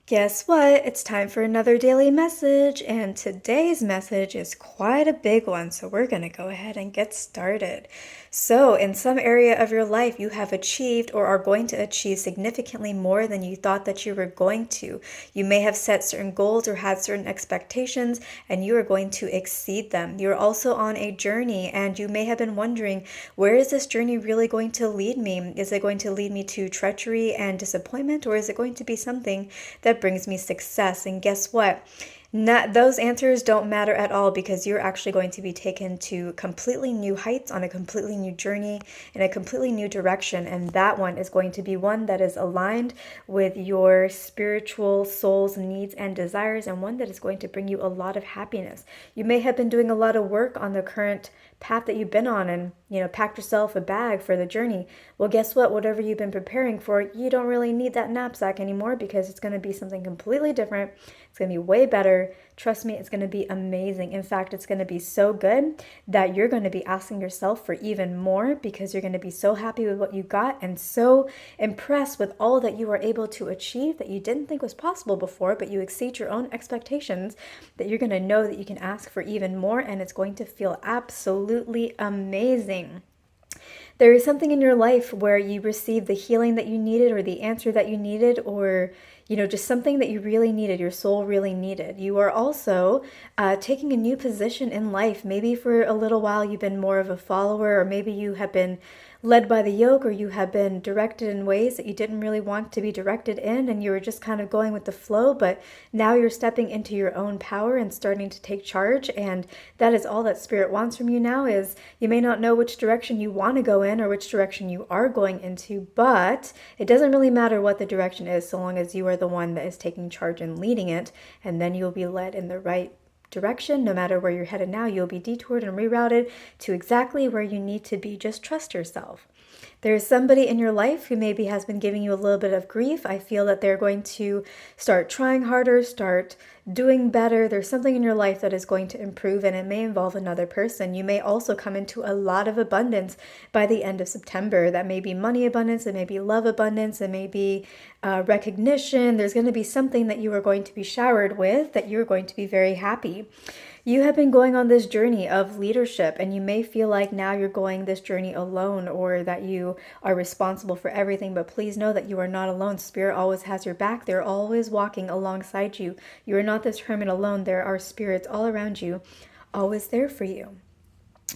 Guess what? It's time for another daily message, and today's message is quite a big one, so we're going to go ahead and get started. So, in some area of your life, you have achieved or are going to achieve significantly more than you thought that you were going to. You may have set certain goals or had certain expectations, and you are going to exceed them. You're also on a journey, and you may have been wondering, where is this journey really going to lead me? Is it going to lead me to treachery and disappointment, or is it going to be something that brings me success? And guess what? Those answers don't matter at all, because you're actually going to be taken to completely new heights on a completely new journey in a completely new direction. And that one is going to be one that is aligned with your spiritual soul's needs and desires, and one that is going to bring you a lot of happiness. You may have been doing a lot of work on the current path that you've been on and, packed yourself a bag for the journey. Well, guess what? Whatever you've been preparing for, you don't really need that knapsack anymore, because it's going to be something completely different. It's going to be way better. Trust me, it's going to be amazing. In fact, it's going to be so good that you're going to be asking yourself for even more, because you're going to be so happy with what you got and so impressed with all that you were able to achieve that you didn't think was possible before, but you exceed your own expectations, that you're going to know that you can ask for even more, and it's going to feel absolutely amazing. There is something in your life where you received the healing that you needed, or the answer that you needed, or just something that you really needed, your soul really needed. You are also taking a new position in life. Maybe for a little while you've been more of a follower, or maybe you have been led by the yoke, or you have been directed in ways that you didn't really want to be directed in, and you were just kind of going with the flow. But now you're stepping into your own power and starting to take charge, and that is all that Spirit wants from you now. Is you may not know which direction you want to go in or which direction you are going into, but it doesn't really matter what the direction is, so long as you are the one that is taking charge and leading it, and then you'll be led in the right direction. No matter where you're headed now, you'll be detoured and rerouted to exactly where you need to be. Just trust yourself. There's somebody in your life who maybe has been giving you a little bit of grief. I feel that they're going to start trying harder, start doing better. There's something in your life that is going to improve, and it may involve another person. You may also come into a lot of abundance by the end of September. That may be money abundance, it may be love abundance, it may be recognition. There's going to be something that you are going to be showered with, that you're going to be very happy. You have been going on this journey of leadership, and you may feel like now you're going this journey alone, or that you are responsible for everything. But please know that you are not alone. Spirit always has your back. They're always walking alongside you. You are not this hermit alone. There are spirits all around you, always there for you.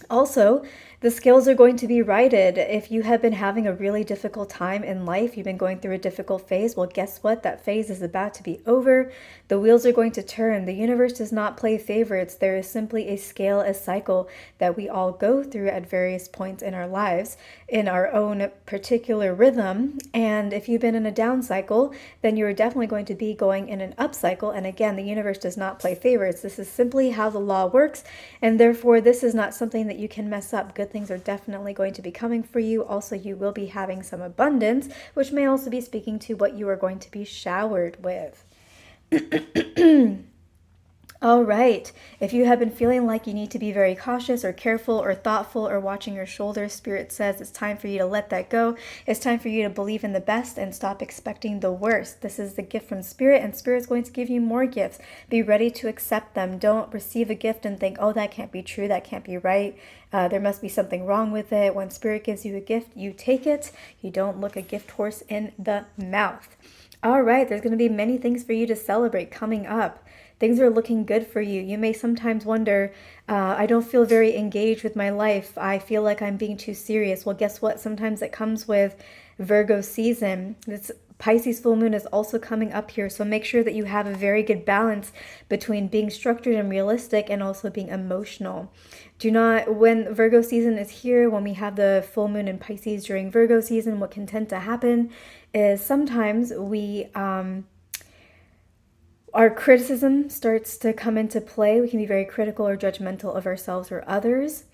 Also, the scales are going to be righted. If you have been having a really difficult time in life, you've been going through a difficult phase, well, guess what? That phase is about to be over. The wheels are going to turn. The universe does not play favorites. There is simply a scale, a cycle that we all go through at various points in our lives in our own particular rhythm. And if you've been in a down cycle, then you're definitely going to be going in an up cycle. And again, the universe does not play favorites. This is simply how the law works. And therefore, this is not something that you can mess up. Good things are definitely going to be coming for you. Also, you will be having some abundance, which may also be speaking to what you are going to be showered with. All right. If you have been feeling like you need to be very cautious or careful or thoughtful or watching your shoulders, Spirit says it's time for you to let that go. It's time for you to believe in the best and stop expecting the worst. This is the gift from Spirit, and Spirit's going to give you more gifts. Be ready to accept them. Don't receive a gift and think, oh, that can't be true. That can't be right. There must be something wrong with it. When Spirit gives you a gift, you take it. You don't look a gift horse in the mouth. All right. There's going to be many things for you to celebrate coming up. Things are looking good for you. You may sometimes wonder, I don't feel very engaged with my life. I feel like I'm being too serious. Well, guess what? Sometimes it comes with Virgo season. This Pisces full moon is also coming up here. So make sure that you have a very good balance between being structured and realistic and also being emotional. Do not, when Virgo season is here, when we have the full moon in Pisces during Virgo season, what can tend to happen is sometimes our criticism starts to come into play. We can be very critical or judgmental of ourselves or others.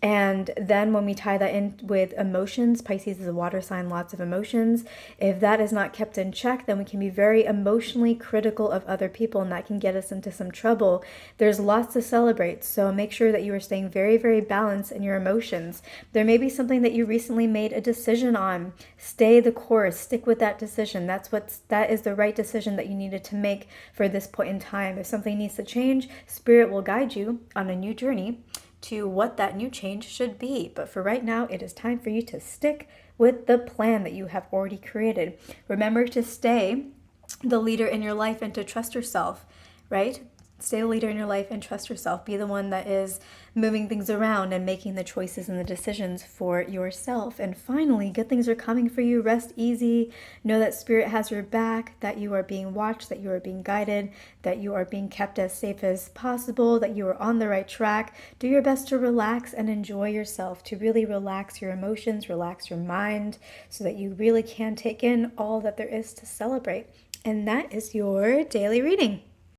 And then when we tie that in with emotions, Pisces is a water sign, lots of emotions. If that is not kept in check, then we can be very emotionally critical of other people, and that can get us into some trouble. There's lots to celebrate, so make sure that you are staying very, very balanced in your emotions. There may be something that you recently made a decision on. Stay the course, stick with that decision. That is the right decision that you needed to make for this point in time. If something needs to change, Spirit will guide you on a new journey to what that new change should be. But for right now, it is time for you to stick with the plan that you have already created. Remember to stay the leader in your life and to trust yourself, right? Stay the leader in your life and trust yourself. Be the one that is moving things around and making the choices and the decisions for yourself. And finally, good things are coming for you. Rest easy. Know that Spirit has your back, that you are being watched, that you are being guided, that you are being kept as safe as possible, that you are on the right track. Do your best to relax and enjoy yourself, to really relax your emotions, relax your mind, so that you really can take in all that there is to celebrate. And that is your daily reading.